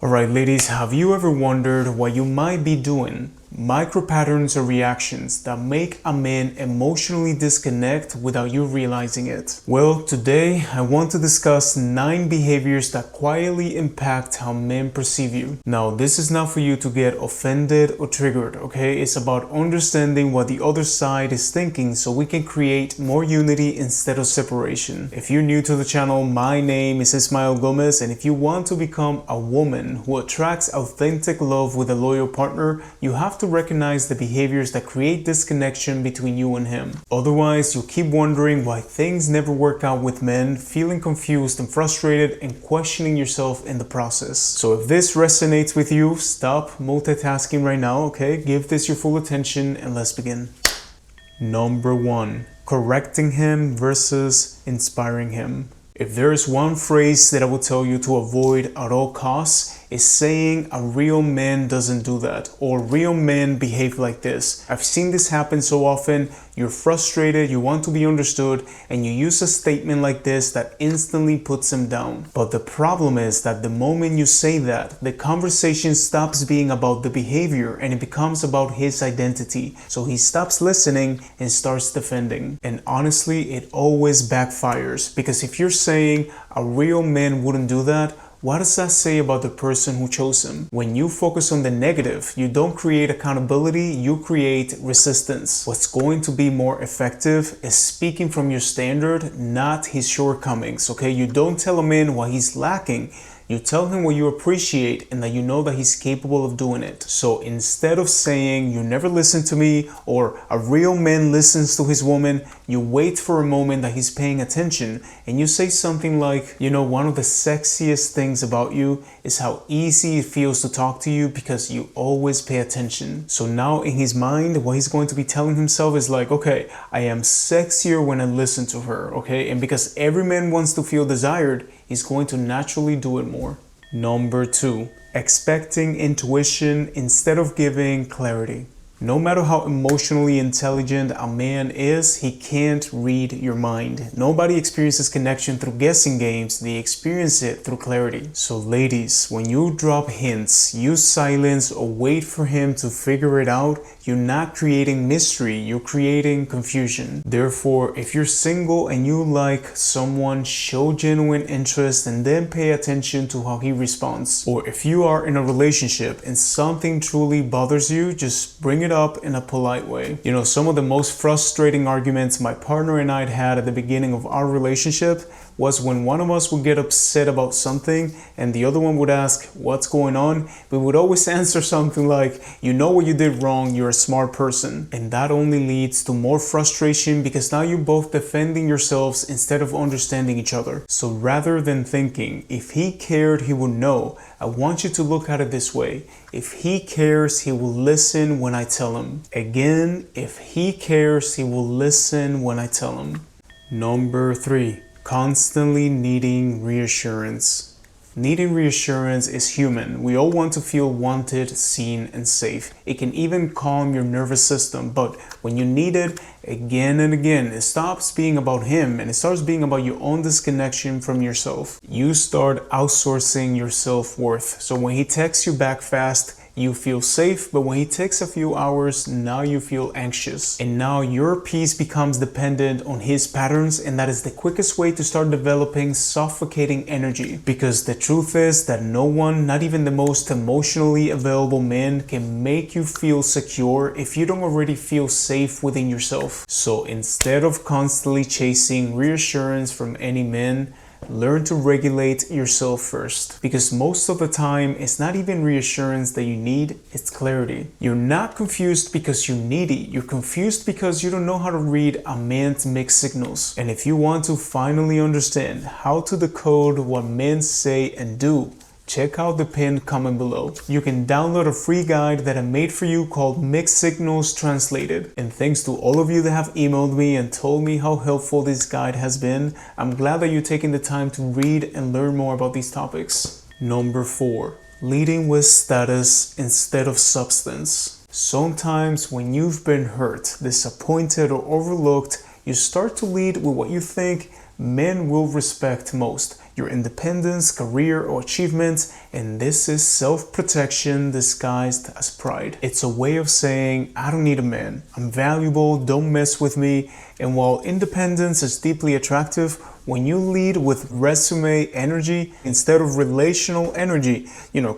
Alright ladies, have you ever wondered what you might be doing? Micro patterns or reactions that make a man emotionally disconnect without you realizing it. Well, today I want to discuss 9 behaviors that quietly impact how men perceive you. Now, this is not for you to get offended or triggered, okay? It's about understanding what the other side is thinking so we can create more unity instead of separation. If you're new to the channel, my name is Ismael Gomez, and if you want to become a woman who attracts authentic love with a loyal partner, you have to recognize the behaviors that create disconnection between you and him. Otherwise, you'll keep wondering why things never work out with men, feeling confused and frustrated and questioning yourself in the process. So if this resonates with you, stop multitasking right now, okay? Give this your full attention and let's begin. Number 1. Correcting him versus inspiring him. If there is one phrase that I will tell you to avoid at all costs, is saying a real man doesn't do that, or real men behave like this. I've seen this happen so often. You're frustrated, you want to be understood, and you use a statement like this that instantly puts him down. But the problem is that the moment you say that, the conversation stops being about the behavior and it becomes about his identity. So he stops listening and starts defending. And honestly, it always backfires, because if you're saying a real man wouldn't do that, what does that say about the person who chose him? When you focus on the negative, you don't create accountability, you create resistance. What's going to be more effective is speaking from your standard, not his shortcomings, okay? You don't tell a man what he's lacking. You tell him what you appreciate and that you know that he's capable of doing it. So instead of saying, "You never listen to me," or "A real man listens to his woman," you wait for a moment that he's paying attention and you say something like, "You know, one of the sexiest things about you is how easy it feels to talk to you because you always pay attention." So now in his mind, what he's going to be telling himself is like, okay, I am sexier when I listen to her, okay? And because every man wants to feel desired, he's going to naturally do it more. Number 2, expecting intuition instead of giving clarity. No matter how emotionally intelligent a man is, he can't read your mind. Nobody experiences connection through guessing games, they experience it through clarity. So ladies, when you drop hints, use silence or wait for him to figure it out, you're not creating mystery, you're creating confusion. Therefore, if you're single and you like someone, show genuine interest and then pay attention to how he responds. Or if you are in a relationship and something truly bothers you, just bring it up in a polite way. You know, some of the most frustrating arguments my partner and I had at the beginning of our relationship was when one of us would get upset about something and the other one would ask, "What's going on?" We would always answer something like, "You know what you did wrong, you're a smart person." And that only leads to more frustration because now you're both defending yourselves instead of understanding each other. So rather than thinking, if he cared, he would know, I want you to look at it this way. If he cares, he will listen when I tell him. Again, if he cares, he will listen when I tell him. Number 3. Constantly needing reassurance. Needing reassurance is human. We all want to feel wanted, seen, and safe. It can even calm your nervous system, but when you need it again and again, it stops being about him and it starts being about your own disconnection from yourself. You start outsourcing your self-worth. So when he texts you back fast, you feel safe, but when he takes a few hours, now you feel anxious. And now your peace becomes dependent on his patterns, and that is the quickest way to start developing suffocating energy. Because the truth is that no one, not even the most emotionally available man, can make you feel secure if you don't already feel safe within yourself. So instead of constantly chasing reassurance from any man, learn to regulate yourself first, because most of the time it's not even reassurance that you need, it's clarity. You're not confused because you're needy, you're confused because you don't know how to read a man's mixed signals. And if you want to finally understand how to decode what men say and do, check out the pinned comment below. You can download a free guide that I made for you called Mixed Signals Translated. And thanks to all of you that have emailed me and told me how helpful this guide has been, I'm glad that you're taking the time to read and learn more about these topics. Number 4. Leading with status instead of substance. Sometimes when you've been hurt, disappointed, or overlooked, you start to lead with what you think men will respect most. your independence, career, or achievements, and this is self-protection disguised as pride. It's a way of saying, I don't need a man, I'm valuable, don't mess with me. And while independence is deeply attractive, when you lead with resume energy instead of relational energy,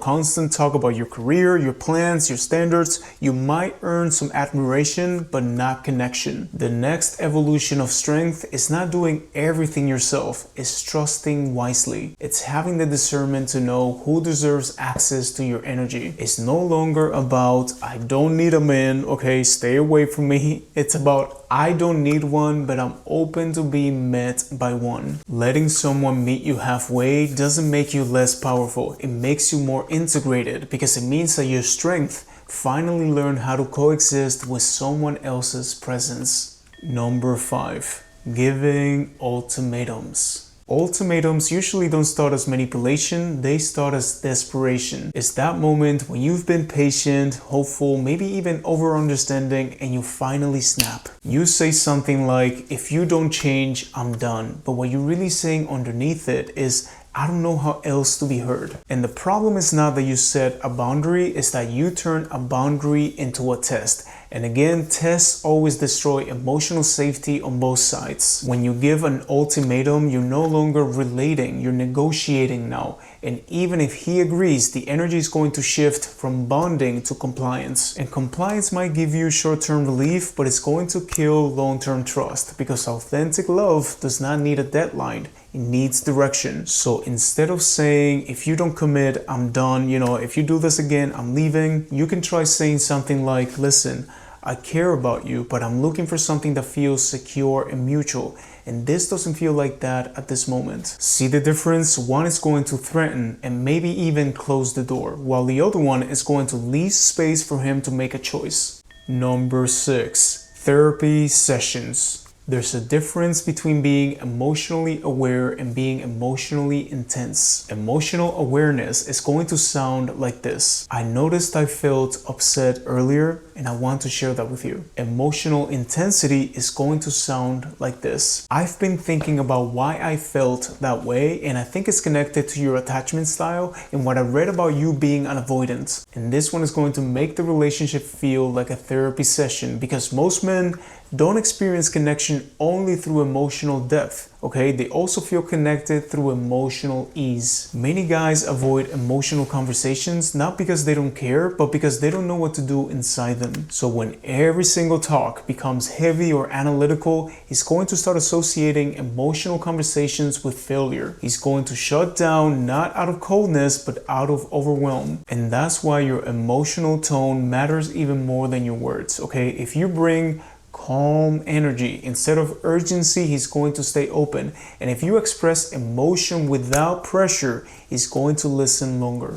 constant talk about your career, your plans, your standards, you might earn some admiration, but not connection. The next evolution of strength is not doing everything yourself, it's trusting wisely. It's having the discernment to know who deserves access to your energy. It's no longer about, I don't need a man, okay, stay away from me. It's about, I don't need one, but I'm open to being met by one. Letting someone meet you halfway doesn't make you less powerful. It makes you more integrated because it means that your strength finally learned how to coexist with someone else's presence. Number 5, giving ultimatums. Ultimatums usually don't start as manipulation, they start as desperation. It's that moment when you've been patient, hopeful, maybe even over-understanding, and you finally snap. You say something like, if you don't change, I'm done. But what you're really saying underneath it is, I don't know how else to be heard. And the problem is not that you set a boundary, it's that you turn a boundary into a test. And again, tests always destroy emotional safety on both sides. When you give an ultimatum, you're no longer relating, you're negotiating now. And even if he agrees, the energy is going to shift from bonding to compliance. And compliance might give you short-term relief, but it's going to kill long-term trust because authentic love does not need a deadline. It needs direction. So instead of saying, if you don't commit, I'm done, if you do this again, I'm leaving, you can try saying something like, listen, I care about you, but I'm looking for something that feels secure and mutual. And this doesn't feel like that at this moment. See the difference? One is going to threaten and maybe even close the door, while the other one is going to leave space for him to make a choice. Number 6, therapy sessions. There's a difference between being emotionally aware and being emotionally intense. Emotional awareness is going to sound like this. I noticed I felt upset earlier and I want to share that with you. Emotional intensity is going to sound like this. I've been thinking about why I felt that way, and I think it's connected to your attachment style and what I read about you being an avoidant. And this one is going to make the relationship feel like a therapy session because most men don't experience connection only through emotional depth, okay? They also feel connected through emotional ease. Many guys avoid emotional conversations not because they don't care, but because they don't know what to do inside them. So when every single talk becomes heavy or analytical, he's going to start associating emotional conversations with failure. He's going to shut down not out of coldness, but out of overwhelm. And that's why your emotional tone matters even more than your words, okay? If you bring calm energy instead of urgency, he's going to stay open. And if you express emotion without pressure, he's going to listen longer.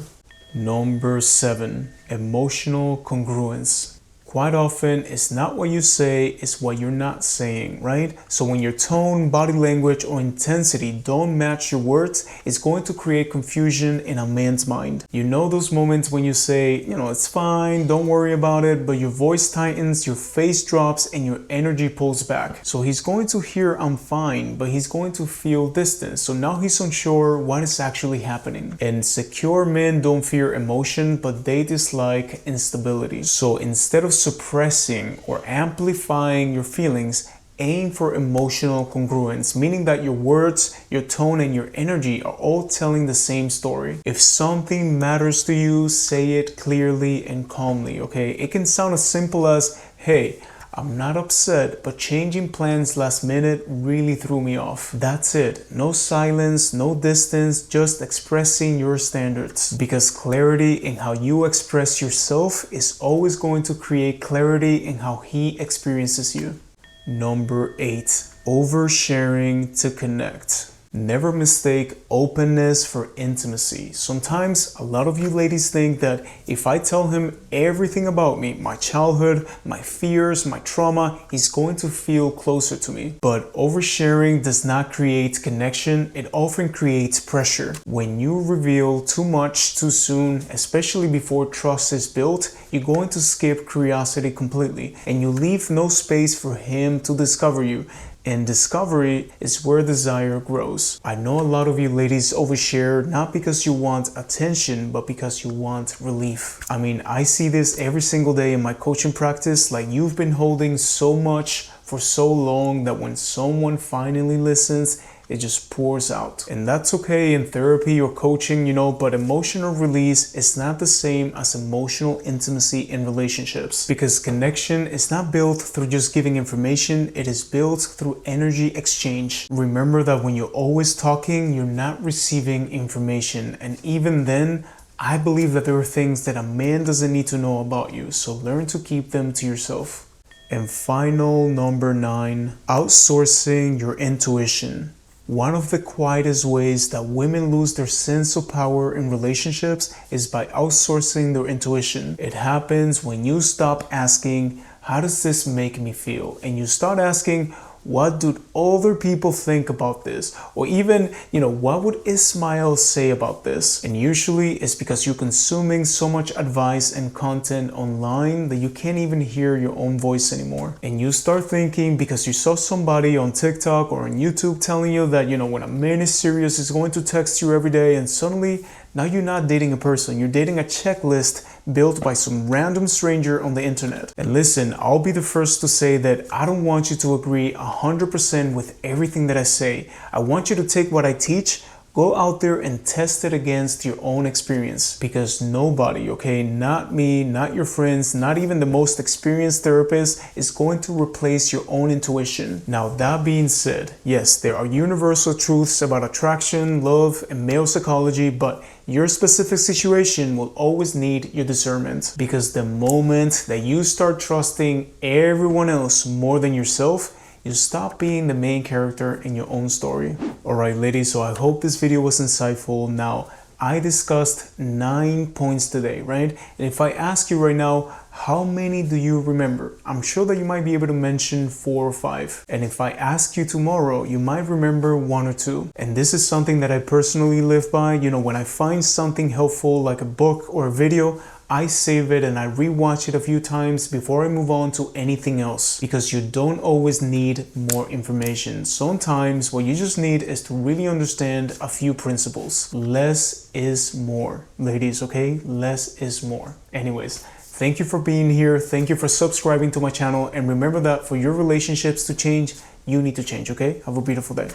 Number 7, emotional congruence. Quite often, it's not what you say, it's what you're not saying, right? So when your tone, body language, or intensity don't match your words, it's going to create confusion in a man's mind. You know those moments when you say, it's fine, don't worry about it, but your voice tightens, your face drops, and your energy pulls back. So he's going to hear I'm fine, but he's going to feel distance. So now he's unsure what is actually happening. And secure men don't fear emotion, but they dislike instability. So instead of suppressing or amplifying your feelings, aim for emotional congruence, meaning that your words, your tone, and your energy are all telling the same story. If something matters to you, say it clearly and calmly, okay? It can sound as simple as, hey, I'm not upset, but changing plans last minute really threw me off. That's it. No silence, no distance, just expressing your standards. Because clarity in how you express yourself is always going to create clarity in how he experiences you. Number 8, oversharing to connect. Never mistake openness for intimacy. Sometimes a lot of you ladies think that if I tell him everything about me, my childhood, my fears, my trauma, he's going to feel closer to me. But oversharing does not create connection, it often creates pressure. When you reveal too much too soon, especially before trust is built, you're going to skip curiosity completely and you leave no space for him to discover you. And discovery is where desire grows. I know a lot of you ladies overshare not because you want attention, but because you want relief. I mean, I see this every single day in my coaching practice. Like, you've been holding so much for so long that when someone finally listens, it just pours out. And that's okay in therapy or coaching, but emotional release is not the same as emotional intimacy in relationships, because connection is not built through just giving information, it is built through energy exchange. Remember that when you're always talking, you're not receiving information. And even then, I believe that there are things that a man doesn't need to know about you, so learn to keep them to yourself. And final, number 9, outsourcing your intuition. One of the quietest ways that women lose their sense of power in relationships is by outsourcing their intuition. It happens when you stop asking, how does this make me feel? And you start asking, what do other people think about this? Or even, what would Ismael say about this? And usually it's because you're consuming so much advice and content online that you can't even hear your own voice anymore. And you start thinking, because you saw somebody on TikTok or on YouTube telling you that, when a man is serious, he's going to text you every day, and suddenly now you're not dating a person, you're dating a checklist built by some random stranger on the internet. And listen, I'll be the first to say that I don't want you to agree 100% with everything that I say. I want you to take what I teach, go out there and test it against your own experience, because nobody, not me, not your friends, not even the most experienced therapist is going to replace your own intuition. Now, that being said, yes, there are universal truths about attraction, love, and male psychology, but your specific situation will always need your discernment, because the moment that you start trusting everyone else more than yourself, you stop being the main character in your own story. Alright ladies, so I hope this video was insightful. Now, I discussed 9 points today, right? And if I ask you right now, how many do you remember? I'm sure that you might be able to mention 4 or 5. And if I ask you tomorrow, you might remember 1 or 2. And this is something that I personally live by. When I find something helpful, like a book or a video, I save it and I rewatch it a few times before I move on to anything else, because you don't always need more information. Sometimes what you just need is to really understand a few principles. Less is more, ladies, okay? Less is more. Anyways, thank you for being here. Thank you for subscribing to my channel. And remember that for your relationships to change, you need to change, okay? Have a beautiful day.